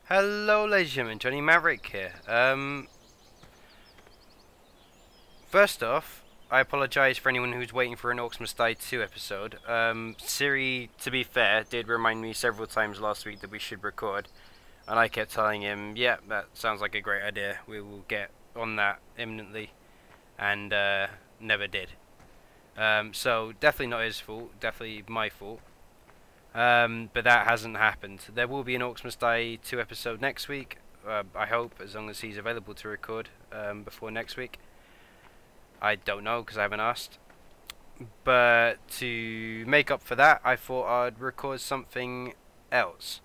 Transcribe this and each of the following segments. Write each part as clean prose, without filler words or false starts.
Hello ladies and gentlemen, JohnnyMaverik here. First off, I apologise for anyone who's waiting for an Orcs Must Die 2 episode. Siri, to be fair, did remind me several times last week that we should record, and I kept telling him, yeah, that sounds like a great idea, we will get on that imminently, and never did. So definitely not his fault, definitely my fault. But that hasn't happened. There will be an Orcs Must Die 2 episode next week, I hope, as long as he's available to record before next week. I don't know, because I haven't asked. But to make up for that, I thought I'd record something else.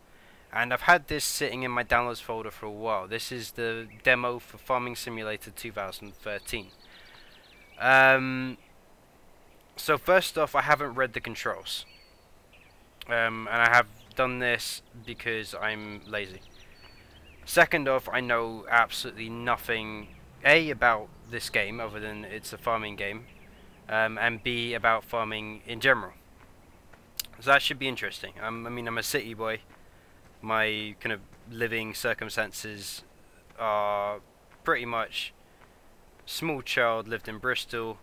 And I've had this sitting in my downloads folder for a while. This is the demo for Farming Simulator 2013. So first off, I haven't read the controls. And I have done this because I'm lazy. Second off, I know absolutely nothing A, about this game other than it's a farming game, and B, about farming in general. So that should be interesting. I mean, I'm a city boy. My kind of living circumstances are pretty much small child, lived in Bristol,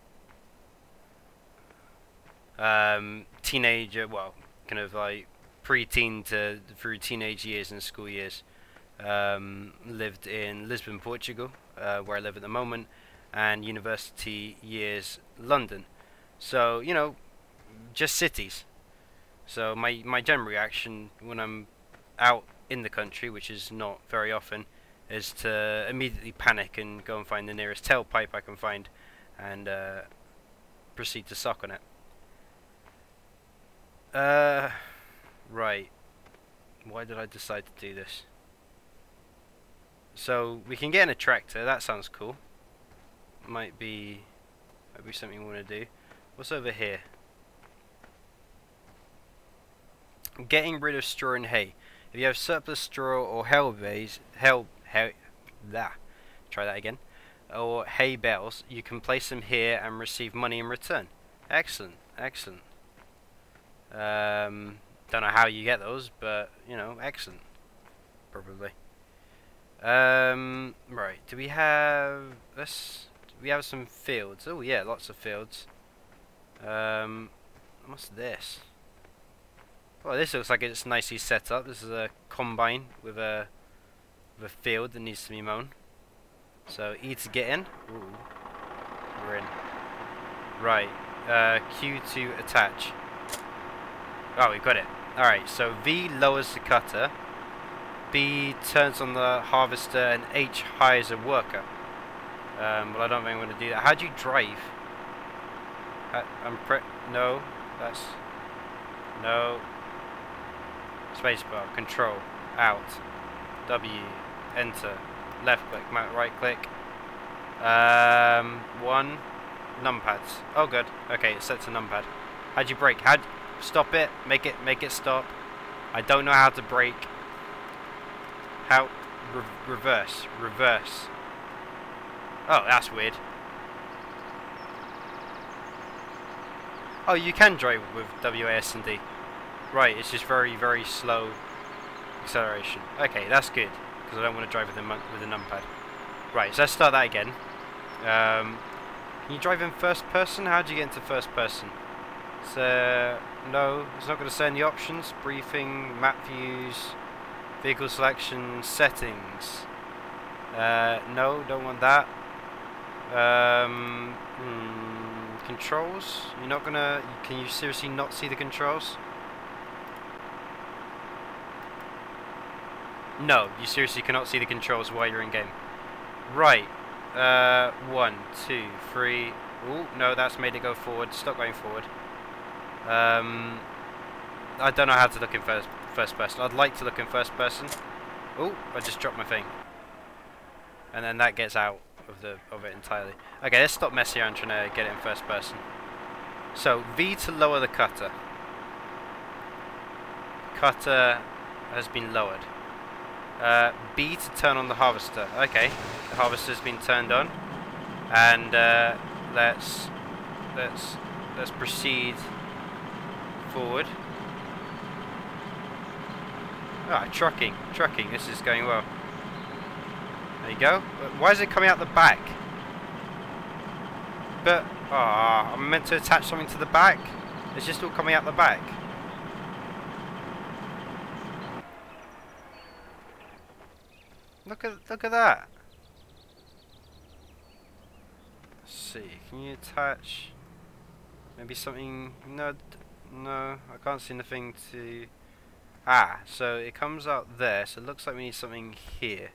teenager, well, kind of like pre-teen to through teenage years and school years. Lived in Lisbon, Portugal, where I live at the moment, and university years London. So, you know, just cities. So my general reaction when I'm out in the country, which is not very often, is to immediately panic and go and find the nearest tailpipe I can find and proceed to suck on it. Right. Why did I decide to do this? So we can get in a tractor. That sounds cool. Might be something we want to do. What's over here? Getting rid of straw and hay. If you have surplus straw or or hay bales, you can place them here and receive money in return. Excellent, excellent. Don't know how you get those, but you know, excellent. Probably. Right. Do we have this? We have some fields. Oh yeah, lots of fields. What's this? Oh, this looks like it's nicely set up. This is a combine with a field that needs to be mown. So E to get in. Ooh, we're in. Right. Q to attach. Oh, we got it. Alright, so V lowers the cutter, B turns on the harvester, and H hires a worker. Well, I don't think I'm going to do that. How do you drive? No, that's... No. Spacebar, control, out, W, enter, left click, right click. One, numpads. Oh good, okay, it's set to numpad. How'd you brake? Stop it, make it stop. I don't know how to brake. How? Reverse. Oh, that's weird. Oh, you can drive with WAS and D. Right, it's just very, very slow acceleration. Okay, that's good, because I don't want to drive with a numpad. Right, so let's start that again. Can you drive in first person? How do you get into first person? So, no, it's not going to say any options. Briefing, map views, vehicle selection, settings. No, don't want that. Controls? You're not gonna... Can you seriously not see the controls? No, you seriously cannot see the controls while you're in game. Right. 1, 2, 3. Ooh, no, that's made it go forward. Stop going forward. I don't know how to look in first person. I'd like to look in first person. Oh, I just dropped my thing. And then that gets out of it entirely. Okay, let's stop messing around trying to get it in first person. So V to lower the cutter. Cutter has been lowered. B to turn on the harvester. Okay, the harvester's been turned on, and let's proceed forward. Ah, trucking. This is going well. There you go. Why is it coming out the back? But I'm meant to attach something to the back. It's just all coming out the back. Look at that. Let's see. Can you attach maybe something? No, I can't see anything to. Ah, so it comes out there. So it looks like we need something here.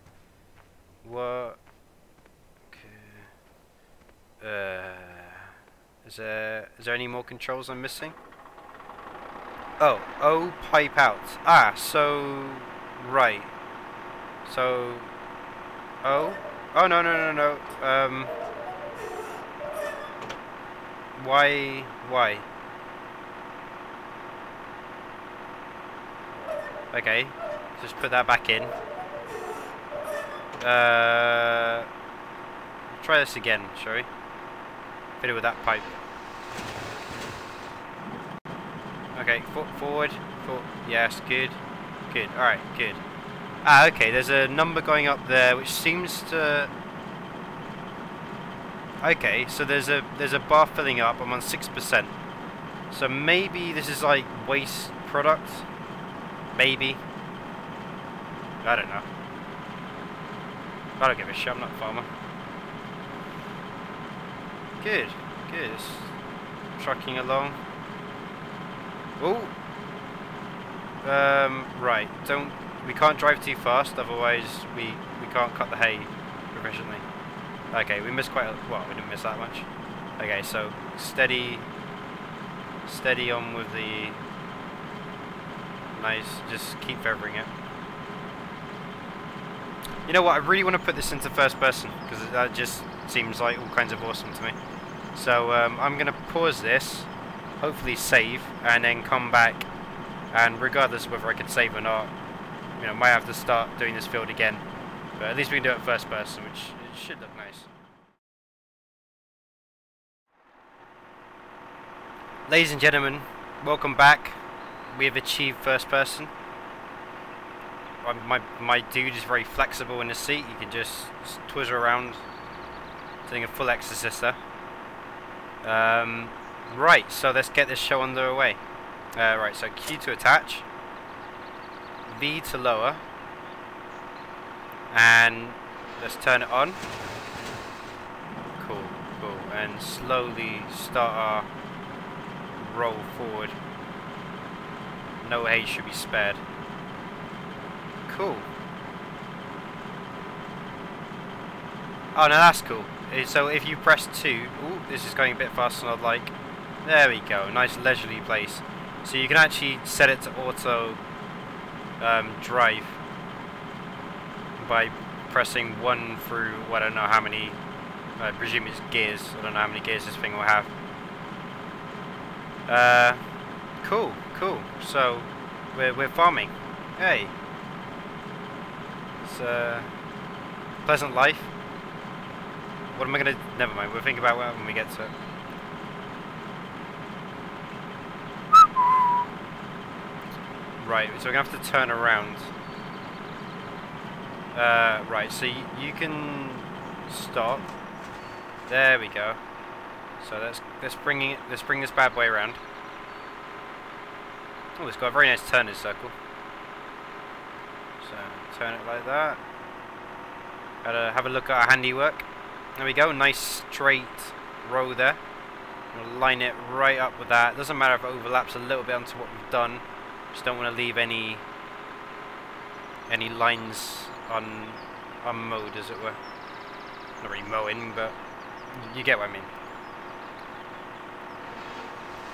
What? Okay. Is there any more controls I'm missing? Oh, O pipe out. Ah, so right. So oh no. Why? Okay, just put that back in. Try this again, shall we? Fit it with that pipe. Okay, forward. Yes, good. Alright, good. Ah, okay, there's a number going up there which seems to... Okay, so there's a bar filling up. I'm on 6%. So maybe this is like waste product? Maybe. I don't know. I don't give a shit, I'm not a farmer. Good. It's trucking along. Oh! Right, we can't drive too fast, otherwise we can't cut the hay proficiently. Okay, we missed quite a... well, we didn't miss that much. Okay, so steady on with the... Nice, just keep feathering it. You know what, I really want to put this into first person, because that just seems like all kinds of awesome to me. So I'm going to pause this, hopefully save, and then come back, and regardless of whether I can save or not, you know, might have to start doing this field again. But at least we can do it first person, which it should look nice. Ladies and gentlemen, welcome back. We have achieved first person. My dude is very flexible in the seat. You can just twizz around, doing a full exorcist there. Right, so let's get this show underway. Right, so Q to attach, V to lower, and let's turn it on. Cool, and slowly start our roll forward. No hay should be spared. Cool. Oh, no, that's cool. So if you press 2, ooh, this is going a bit faster than I'd like. There we go, nice leisurely place. So you can actually set it to auto drive by pressing 1 through, well, I don't know how many, I presume it's gears. I don't know how many gears this thing will have. Cool. So we're farming. Hey, it's a pleasant life. What am I gonna? Never mind. We'll think about that when we get to it. Right. So we're gonna have to turn around. Right. So you can stop. There we go. So let's bring this bad boy around. Oh, it's got a very nice turning circle. So turn it like that. Gotta have a look at our handiwork. There we go, nice straight row there. We'll line it right up with that. Doesn't matter if it overlaps a little bit onto what we've done. Just don't want to leave any lines unmowed, as it were. Not really mowing, but you get what I mean.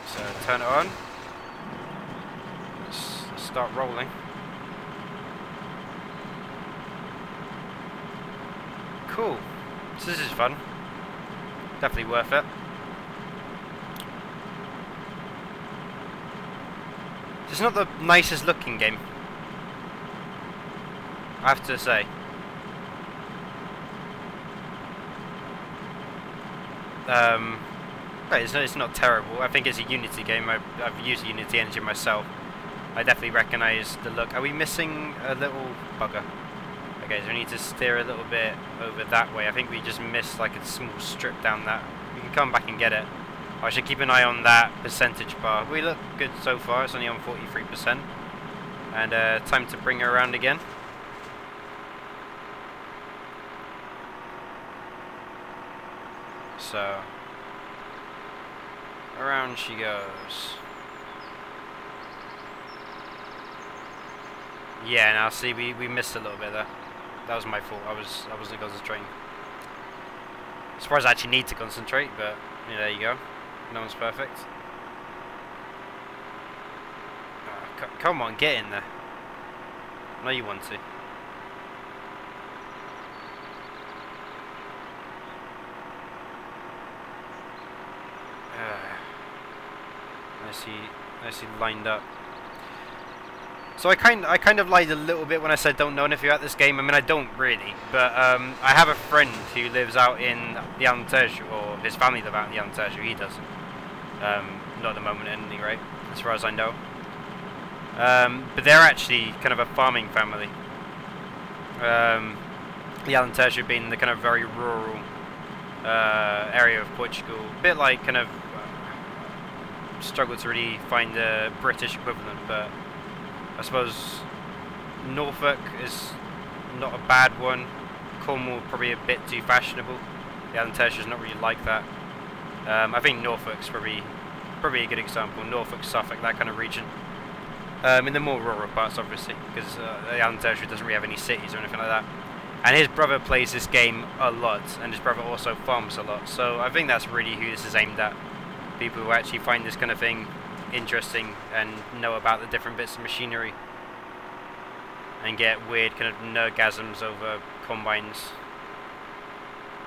So turn it on. Let's start rolling. Cool. So this is fun. Definitely worth it. It's not the nicest looking game, I have to say. Right, it's not terrible. I think it's a Unity game. I've used Unity engine myself. I definitely recognise the look. Are we missing a little bugger? Okay, so we need to steer a little bit over that way. I think we just missed like a small strip down that. We can come back and get it. I should keep an eye on that percentage bar. We look good so far. It's only on 43%. And time to bring her around again. So, around she goes. Yeah, now see, we missed a little bit there. That was my fault. I wasn't concentrating. As far as I actually need to concentrate, but yeah, there you go. No one's perfect. Oh, come on, get in there. I know you want to. Nicely lined up. So I kind of lied a little bit when I said don't know anything about this game. I mean, I don't really, but I have a friend who lives out in the Alentejo, or his family live out in the Alentejo. He doesn't. Not at the moment, at any rate, as far as I know. But they're actually kind of a farming family. The Alentejo being the kind of very rural area of Portugal, a bit like kind of struggle to really find a British equivalent, but I suppose Norfolk is not a bad one. Cornwall probably a bit too fashionable. The Alentejo is not really like that. I think Norfolk's probably a good example. Norfolk, Suffolk, that kind of region. In the more rural parts, obviously, because the Alentejo doesn't really have any cities or anything like that. And his brother plays this game a lot, and his brother also farms a lot. So I think that's really who this is aimed at. People who actually find this kind of thing interesting and know about the different bits of machinery and get weird kind of nerdgasms over combines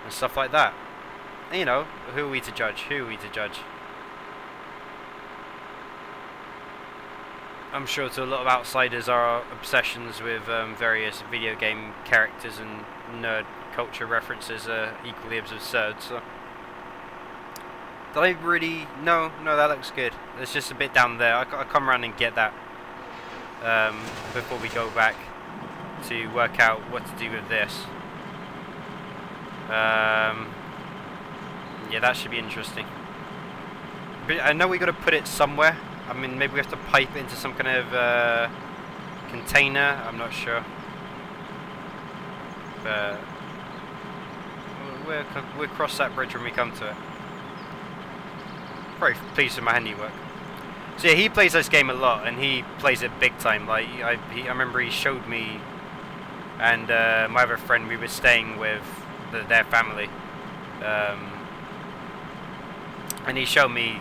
and stuff like that. And, you know, who are we to judge? Who are we to judge? I'm sure to a lot of outsiders our obsessions with various video game characters and nerd culture references are equally as absurd, so did I really... No, that looks good. It's just a bit down there. I'll come around and get that before we go back to work out what to do with this. Yeah, that should be interesting. But I know we got to put it somewhere. I mean, maybe we have to pipe it into some kind of container. I'm not sure. But we'll cross that bridge when we come to it. Very pleased with my handiwork. So yeah, he plays this game a lot, and he plays it big time. Like I remember he showed me, and my other friend, we were staying with their family, and he showed me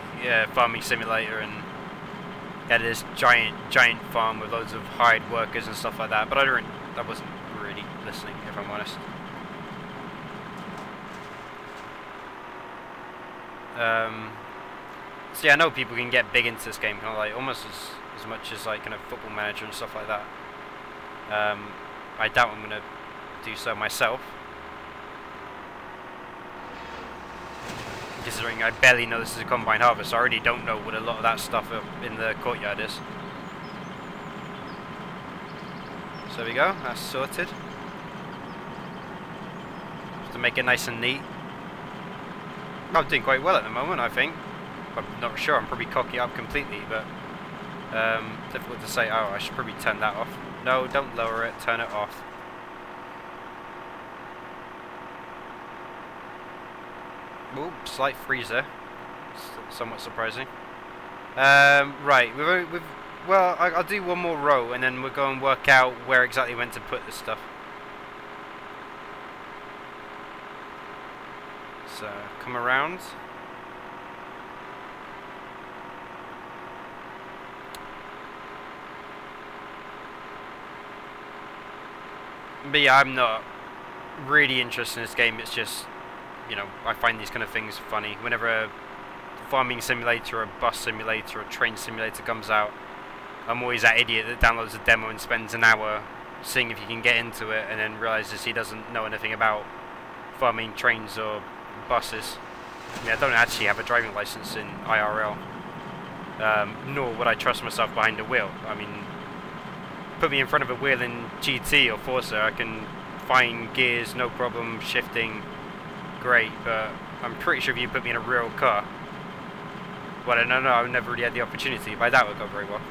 farming simulator, and he had this giant farm with loads of hired workers and stuff like that. But I wasn't really listening, if I'm honest. So yeah, I know people can get big into this game, kind of like almost as much as like kind of Football Manager and stuff like that. I doubt I'm gonna do so myself, considering I barely know this is a combine harvest. So I already don't know what a lot of that stuff up in the courtyard is. So there we go, that's sorted. Just to make it nice and neat. I'm doing quite well at the moment, I think. I'm not sure, I'm probably cocking it up completely, but difficult to say. Oh, I should probably turn that off. No, don't lower it, turn it off. Ooh, slight freezer. Somewhat surprising. Right, well, I'll do one more row, and then we'll go and work out where exactly we went to put this stuff. So, come around. But yeah, I'm not really interested in this game. It's just, you know, I find these kind of things funny. Whenever a farming simulator, a bus simulator, or a train simulator comes out, I'm always that idiot that downloads a demo and spends an hour seeing if you can get into it, and then realizes he doesn't know anything about farming trains or buses. I mean, I don't actually have a driving license in IRL, nor would I trust myself behind a wheel. I mean, put me in front of a wheel in GT or Forza, I can find gears, no problem, shifting, great, but I'm pretty sure if you put me in a real car, well, I don't know, I've never really had the opportunity, but that would go very well.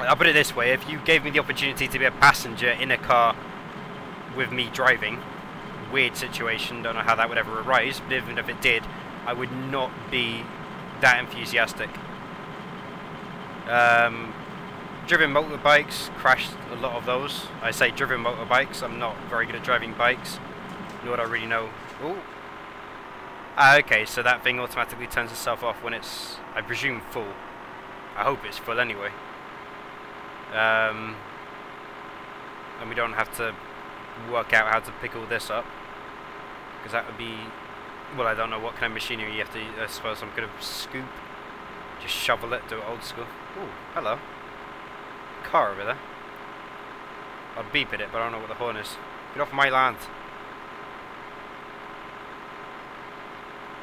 I'll put it this way, if you gave me the opportunity to be a passenger in a car with me driving, weird situation, don't know how that would ever arise, but even if it did, I would not be that enthusiastic. Driven motorbikes, crashed a lot of those. I say driven motorbikes, I'm not very good at driving bikes, nor do I really know. Ooh. Ah, okay, so that thing automatically turns itself off when it's, I presume, full. I hope it's full anyway. And we don't have to work out how to pick all this up, because that would be, well, I don't know what kind of machinery you have to, I suppose some kind of scoop, just shovel it, do it old school. Ooh, hello. Car over there. I'll beep at it, but I don't know what the horn is. Get off my land.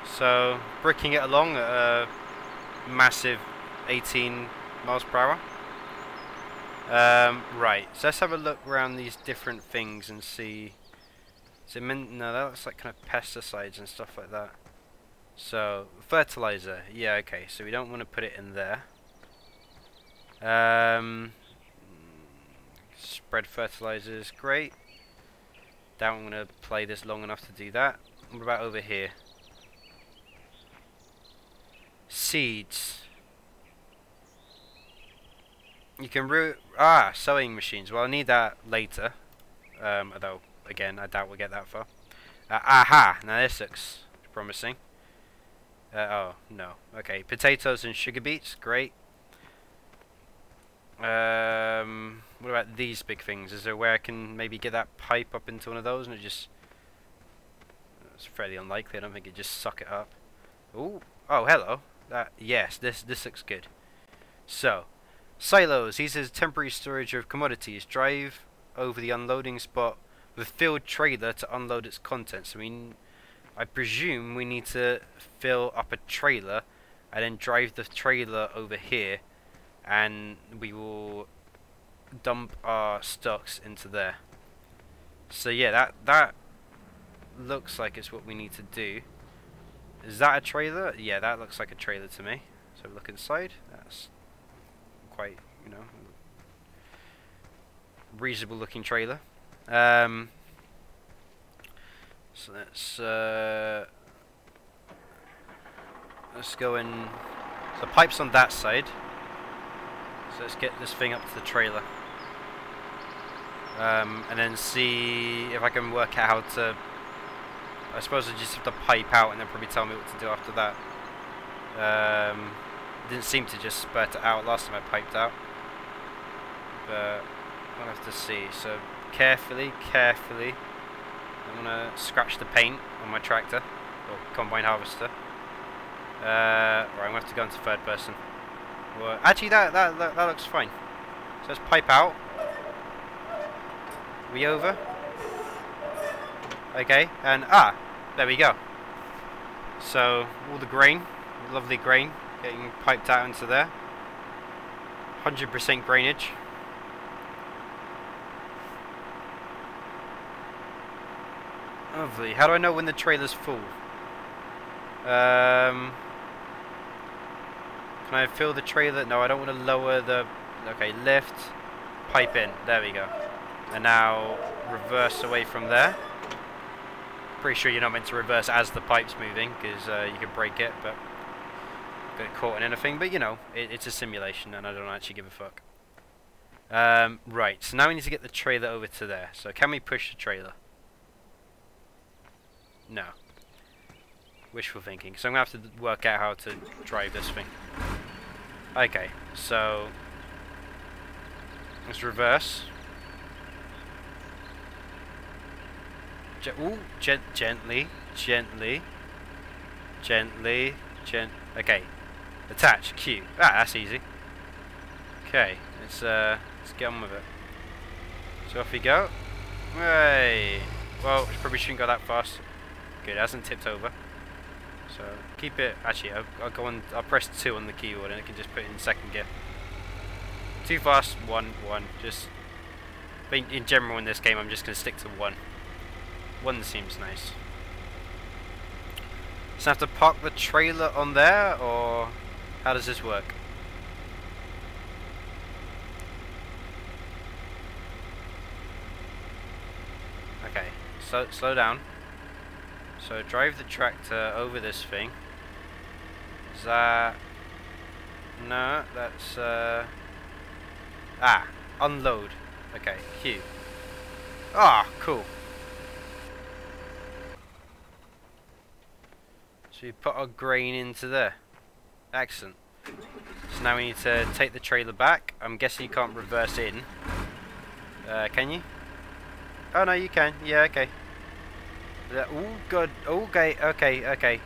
So, bricking it along at a massive 18 miles per hour. Right, so let's have a look around these different things and see. Is it no, that looks like kind of pesticides and stuff like that. So, fertilizer. Yeah, okay, so we don't want to put it in there. Spread fertilizers, great. Doubt I'm going to play this long enough to do that. What about over here? Seeds. You can sewing machines. Well, I need that later. Although, again, I doubt we'll get that far. Aha! Now this looks promising. Oh, no. Okay, potatoes and sugar beets. Great. What about these big things? Is there a way I can maybe get that pipe up into one of those and it just... It's fairly unlikely. I don't think it just suck it up. Ooh. Oh, hello. Yes, this looks good. So, silos. These are temporary storage of commodities. Drive over the unloading spot with a filled trailer to unload its contents. I mean, I presume we need to fill up a trailer and then drive the trailer over here, and we will dump our stocks into there. So yeah, that looks like it's what we need to do. Is that a trailer? Yeah, that looks like a trailer to me. So look inside. That's quite, you know, reasonable looking trailer. So let's go in. So the pipe's on that side. So let's get this thing up to the trailer. And then see if I can work out how to... I suppose I just have to pipe out and then probably tell me what to do after that. Didn't seem to just spurt it out last time I piped out. But I'll have to see. So carefully, I'm going to scratch the paint on my tractor, or combine harvester. Right, I'm going to have to go into third person. Well, actually, that looks fine. So let's pipe out. We over? Okay, and there we go. So all the grain, lovely grain, getting piped out into there. 100% grainage. Lovely. How do I know when the trailer's full? Can I fill the trailer? No, I don't want to lower the... Okay, lift, pipe in. There we go. And now reverse away from there. Pretty sure you're not meant to reverse as the pipe's moving, because you can break it, but get caught in anything. But you know, it's a simulation, and I don't actually give a fuck. Right, so now we need to get the trailer over to there. So can we push the trailer? No. Wishful thinking. So I'm going to have to work out how to drive this thing. Okay, so let's reverse. Gently. Okay. Attach. Q. That's easy. Okay, let's get on with it. So off we go. Hey. Well, it probably shouldn't go that fast. Good, it hasn't tipped over. So keep it. Actually, I'll go on. I'll press 2 on the keyboard, and it can just put it in second gear. Too fast. 1, 1. Just. In general, in this game, I'm just gonna stick to 1. 1 seems nice. So I have to park the trailer on there, or how does this work? Okay, slow down. So drive the tractor over this thing. Is that... No, that's... unload. Okay, Q. Ah, cool. So we put our grain into there. Excellent. So now we need to take the trailer back. I'm guessing you can't reverse in. Can you? Oh no, you can. Yeah, okay. Oh, good. Okay, okay.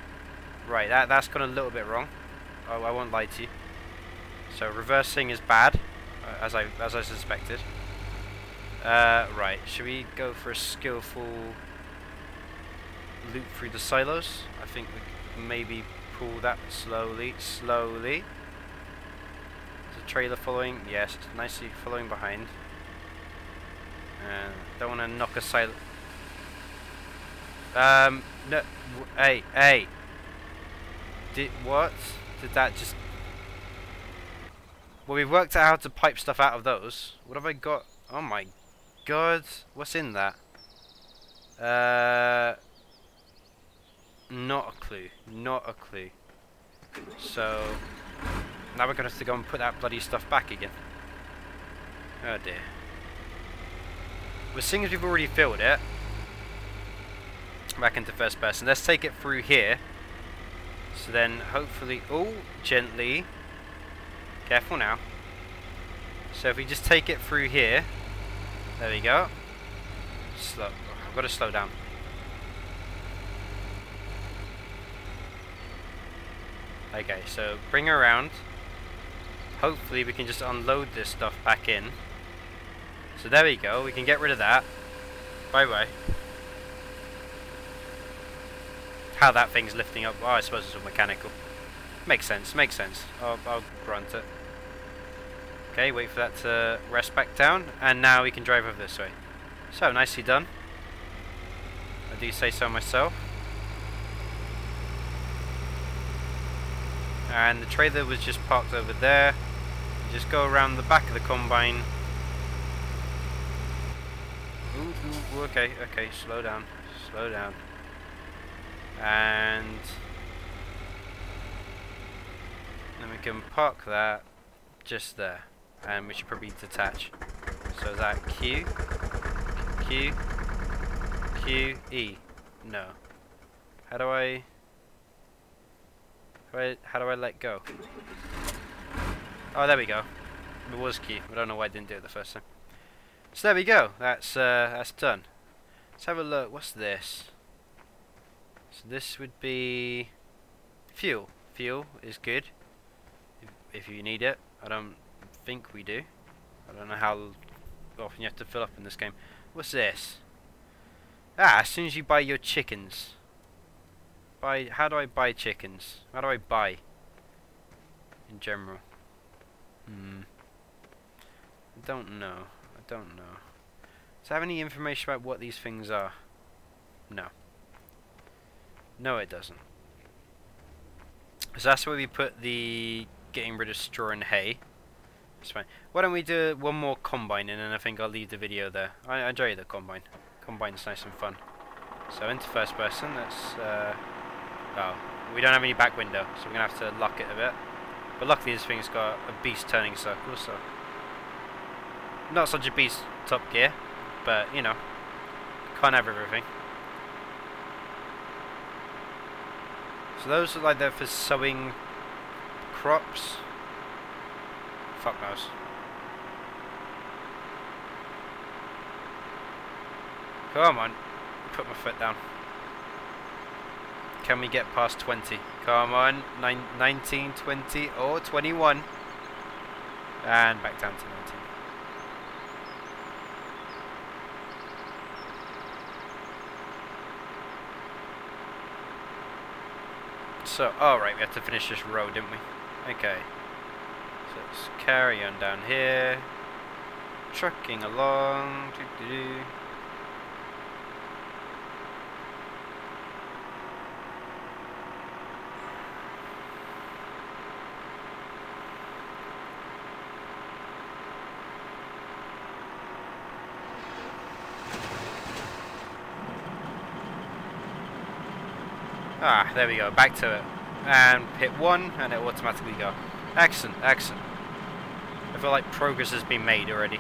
Right, that's gone a little bit wrong. Oh, I won't lie to you. So reversing is bad, as I suspected. Right, should we go for a skillful loop through the silos? I think we could maybe pull that slowly. Is the trailer following? Yes, it's nicely following behind. Don't want to knock a silo. No, hey. What? Did that just... Well, we've worked out how to pipe stuff out of those. What have I got? Oh my god. What's in that? Not a clue. Not a clue. So, now we're going to have to go and put that bloody stuff back again. Oh dear. Well, seeing as we've already filled it, back into first person, let's take it through here. So then, hopefully, oh, gently. Careful now. So if we just take it through here, there we go. Slow. I've got to slow down. Okay, so bring her around. Hopefully we can just unload this stuff back in. So there we go. We can get rid of that. Bye bye. How that thing's lifting up. Oh, I suppose it's all mechanical. Makes sense. Makes sense. I'll grunt it. Okay, wait for that to rest back down, and now we can drive over this way. So, nicely done. I do say so myself. And the trailer was just parked over there. You just go around the back of the combine. Ooh, okay, slow down. And then we can park that just there. And we should probably detach. So is that Q, E? No. How do I let go? Oh, there we go. It was Q. I don't know why I didn't do it the first time. So there we go. That's done. Let's have a look. What's this? So this would be fuel. Fuel is good if you need it. I don't think we do. I don't know how often you have to fill up in this game. What's this? As soon as you buy your chickens. How do I buy chickens? How do I buy? In general. I don't know. Does it have any information about what these things are? No. No, it doesn't. So that's where we put the getting rid of straw and hay. That's fine. Why don't we do one more combine and then I think I'll leave the video there. I enjoy the combine. Combine's nice and fun. So into first person, let's... oh, we don't have any back window, so we're going to have to lock it a bit. But luckily this thing's got a beast turning circle, so... Not such a beast top gear, but, you know, can't have everything. So those are like there for sowing crops. Fuck knows. Come on. Put my foot down. Can we get past 20? Come on. 19, 20, or 21. And back down to 19. So, oh right, we had to finish this row, didn't we? Okay. So let's carry on down here. Trucking along. Doo-doo-doo. Ah, there we go, back to it. And hit 1 and it will automatically go. Excellent, excellent. I feel like progress has been made already.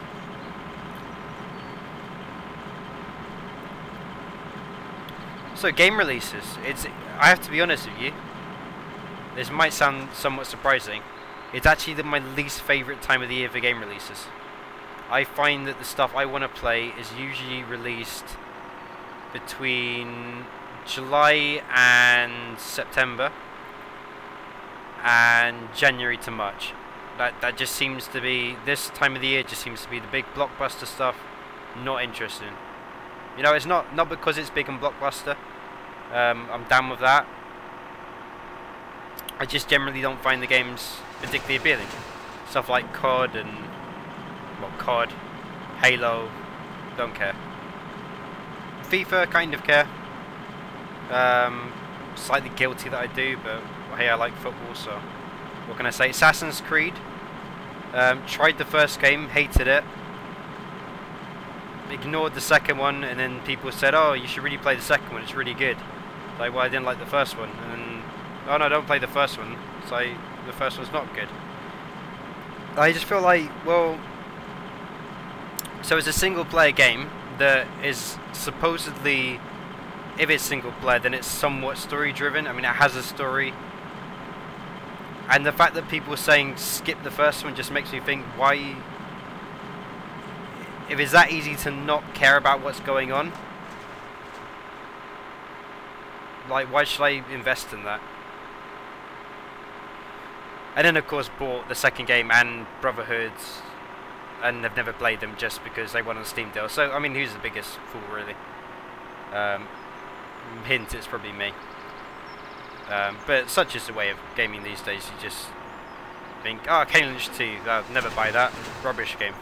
So game releases, I have to be honest with you, this might sound somewhat surprising, it's actually my least favourite time of the year for game releases. I find that the stuff I want to play is usually released between July and September and January to March. That just seems to be, this time of the year just seems to be the big blockbuster stuff. Not interested in. You know, it's not because it's big and blockbuster. I'm down with that. I just generally don't find the games particularly appealing. Stuff like COD and COD, Halo, don't care. FIFA, kind of care. Slightly guilty that I do, but hey, I like football, so what can I say? Assassin's Creed. Tried the first game, hated it. Ignored the second one, and then people said, "Oh, you should really play the second one. It's really good." Like, well, I didn't like the first one, and then, oh no, don't play the first one. So the first one's not good. I just feel like, well, so it's a single-player game that is supposedly, if it's single-player, then it's somewhat story-driven. I mean, it has a story. And the fact that people are saying skip the first one just makes me think, why? If it's that easy to not care about what's going on, like, why should I invest in that? And then, of course, bought the second game and Brotherhood, and they've never played them just because they won on a Steam deal. So, I mean, who's the biggest fool, really? Hint, it's probably me. But such is the way of gaming these days. You just think, oh, Kane Lynch 2, I'll never buy that. Rubbish game.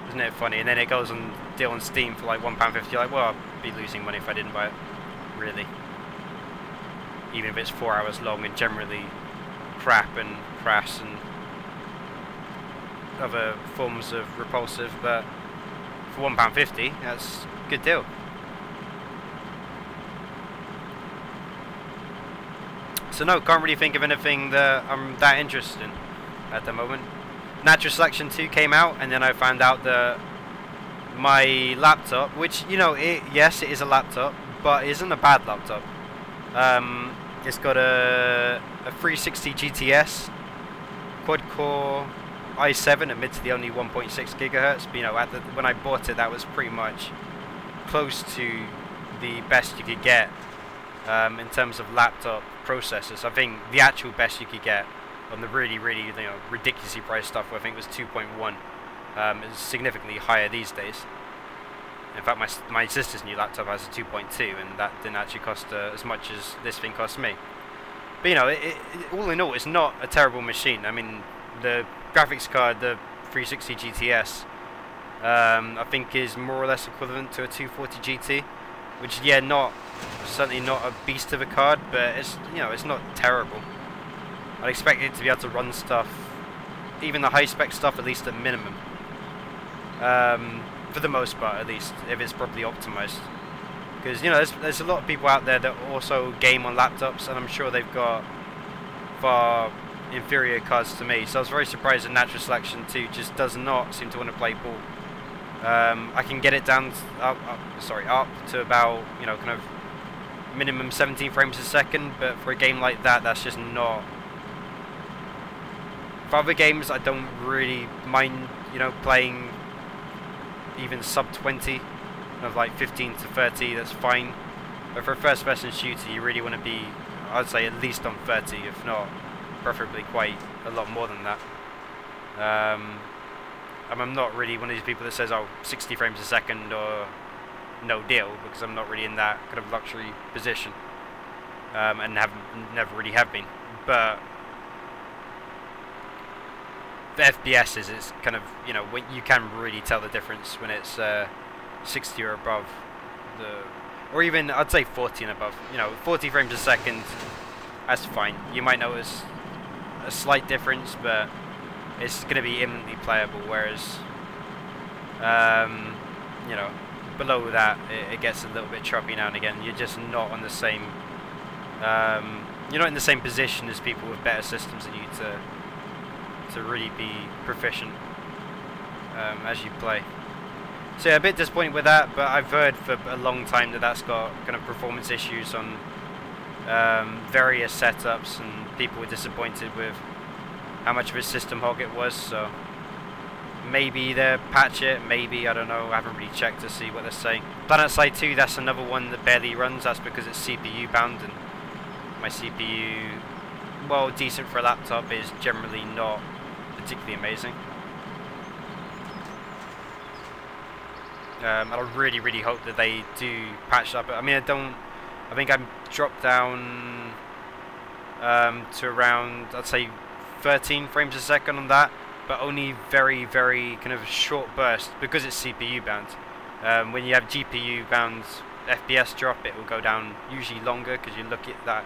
Isn't it funny? And then it goes on deal on Steam for like £1.50. You're like, well, I'd be losing money if I didn't buy it. Really. Even if it's 4 hours long and generally crap and crass and other forms of repulsive, but for £1.50, that's a good deal. So no, can't really think of anything that I'm that interested in at the moment. Natural Selection 2 came out, and then I found out that my laptop, which, you know, yes, it is a laptop, but it isn't a bad laptop. It's got a 360 GTS, quad-core i7, admittedly only 1.6 gigahertz, but, you know, when I bought it, that was pretty much close to the best you could get in terms of laptop processors. I think the actual best you could get on the really, you know, ridiculously priced stuff, I think was 2.1. It's significantly higher these days. In fact, my sister's new laptop has a 2.2, and that didn't actually cost as much as this thing cost me. But, you know, all in all, it's not a terrible machine. I mean, the graphics card, the 360 GTS, I think is more or less equivalent to a 240 GT, which, yeah, certainly not a beast of a card, but it's, you know, it's not terrible. I'd expect it to be able to run stuff, even the high spec stuff, at least at minimum. For the most part, at least, if it's properly optimized. Because, you know, there's a lot of people out there that also game on laptops, and I'm sure they've got far inferior cards to me. So I was very surprised that Natural Selection 2 just does not seem to want to play ball. I can get it down, up to about, you know, kind of minimum 17 frames a second, but for a game like that, that's just not. For other games, I don't really mind, you know, playing even sub 20, of like 15 to 30, that's fine. But for a first person shooter, you really want to be, I'd say, at least on 30, if not preferably quite a lot more than that. And I'm not really one of these people that says, oh, 60 frames a second or no deal, because I'm not really in that kind of luxury position, and never really have been. But the FPS is kind of, you know, when you can really tell the difference when it's 60 or above, or even I'd say 40 and above. You know, 40 frames a second, that's fine. You might notice a slight difference, but it's going to be imminently playable. Whereas, you know, below that, it gets a little bit choppy now and again. You're just not on the same. You're not in the same position as people with better systems than you to really be proficient as you play. So yeah, a bit disappointed with that, but I've heard for a long time that that's got kind of performance issues on various setups, and people were disappointed with how much of a system hog it was. So maybe they'll patch it, maybe, I don't know, I haven't really checked to see what they're saying. Planet Side 2, that's another one that barely runs. That's because it's CPU bound, and my CPU, well, decent for a laptop, is generally not particularly amazing. I really hope that they do patch that. But I mean, I think I'm dropped down to around, I'd say, 13 frames a second on that, but only very kind of short burst, because it's CPU bound. When you have GPU bound FPS drop, it will go down usually longer, because you look at that,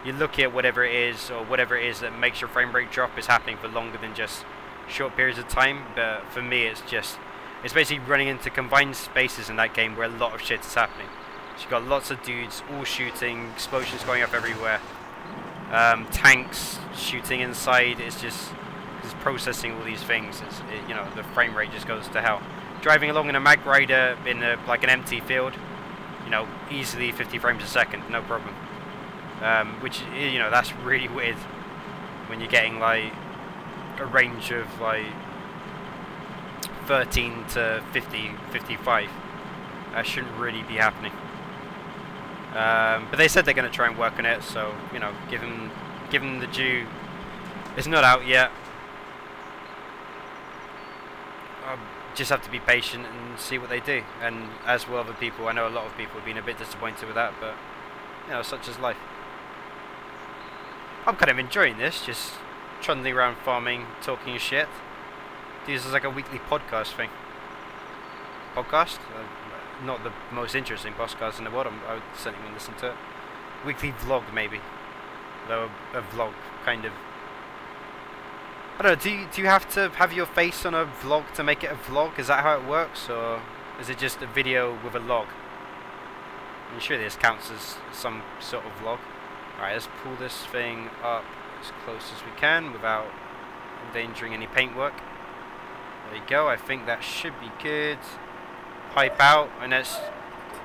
you look at whatever it is that makes your frame rate drop is happening for longer than just short periods of time. But for me, it's basically running into confined spaces in that game where a lot of shit is happening. So you've got lots of dudes all shooting, explosions going up everywhere, tanks shooting inside. It's just processing all these things. You know, the frame rate just goes to hell. Driving along in a mag rider in like an empty field, you know, easily 50 frames a second, no problem. Which, you know, that's really weird when you're getting like a range of like 13 to 50, 55. That shouldn't really be happening. But they said they're going to try and work on it, so, you know, give them the due. It's not out yet. Just have to be patient and see what they do. And as will other people, I know a lot of people have been a bit disappointed with that, but, you know, such is life. I'm kind of enjoying this, just trundling around farming, talking shit. This is like a weekly podcast thing. Podcast? Not the most interesting podcast in the world. I would certainly want to listen to it. Weekly vlog, maybe. Though a vlog, kind of. I don't know, do you have to have your face on a vlog to make it a vlog? Is that how it works? Or is it just a video with a log? I'm sure this counts as some sort of vlog. Alright, let's pull this thing up as close as we can without endangering any paintwork. There you go, I think that should be good. Pipe out, and that's...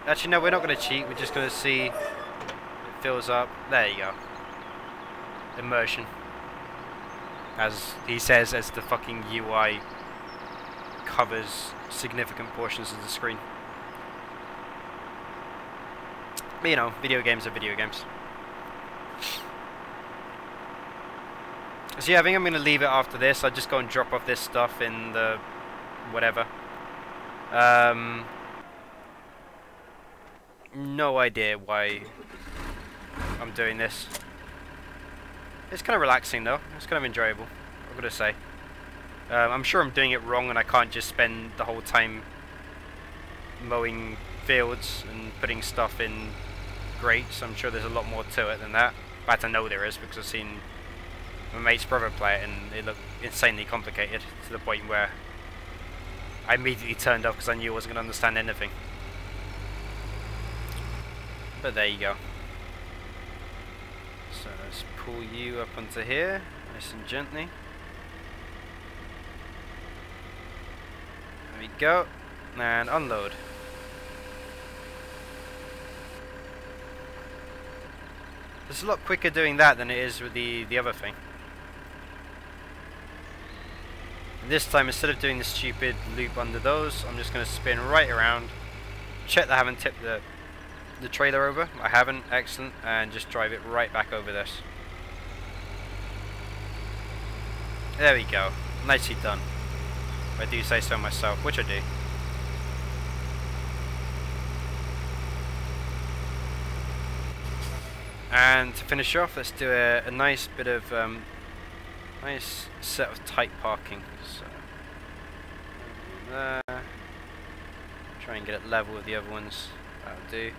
Actually, no, we're not going to cheat, we're just going to see if it fills up. There you go. Immersion. As he says, as the fucking UI covers significant portions of the screen. But, you know, video games are video games. So yeah, I think I'm going to leave it after this. I'll just go and drop off this stuff in the whatever. No idea why I'm doing this. It's kind of relaxing though. It's kind of enjoyable, I've got to say. I'm sure I'm doing it wrong and I can't just spend the whole time mowing fields and putting stuff in grates. I'm sure there's a lot more to it than that. In fact, I know there is, because I've seen my mate's brother play it and it looked insanely complicated to the point where I immediately turned off because I knew I wasn't going to understand anything. But there you go. So let's pull you up onto here, nice and gently. There we go. And unload. It's a lot quicker doing that than it is with the other thing. This time, instead of doing the stupid loop under those, I'm just going to spin right around, check that I haven't tipped the trailer over. I haven't, excellent, and just drive it right back over this. There we go. nicely done. If I do say so myself, which I do. And to finish off, let's do a nice bit of nice set of tight parking. So, try and get it level with the other ones. That'll do.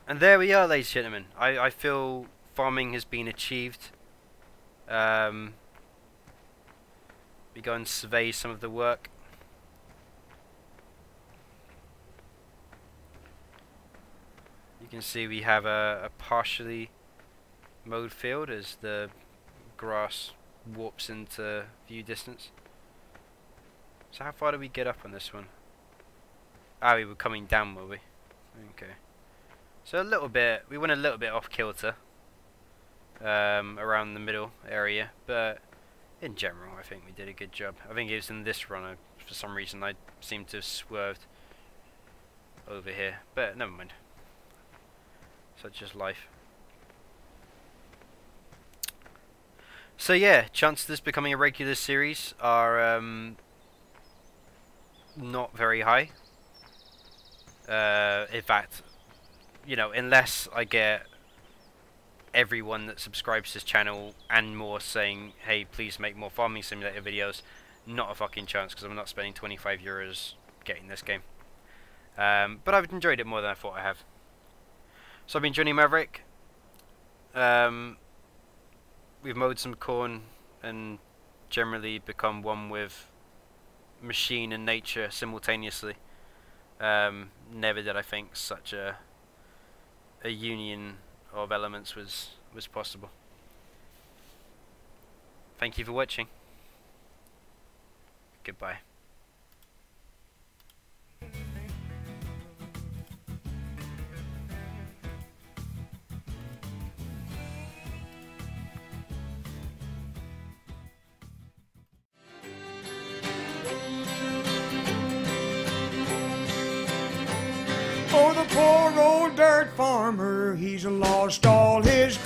And there we are, ladies and gentlemen. I feel farming has been achieved. We go and survey some of the work. You can see we have a partially mowed field as the grass warps into view distance. So how far did we get up on this one? Ah, we were coming down, were we? Okay. So a little bit, we went a little bit off kilter around the middle area, but in general I think we did a good job. I think it was in this run, for some reason I seem to have swerved over here, but never mind. Such is life. So yeah, chances of this becoming a regular series are not very high. In fact, you know, unless I get everyone that subscribes to this channel and more saying, hey, please make more farming simulator videos, not a fucking chance, because I'm not spending 25 euros getting this game. But I've enjoyed it more than I thought I have. So I've been JohnnyMaverik. We've mowed some corn and generally become one with machine and nature simultaneously. Never did I think such a union of elements was possible. Thank you for watching. Goodbye. Oh, the poor old dirt farmer, he's lost all his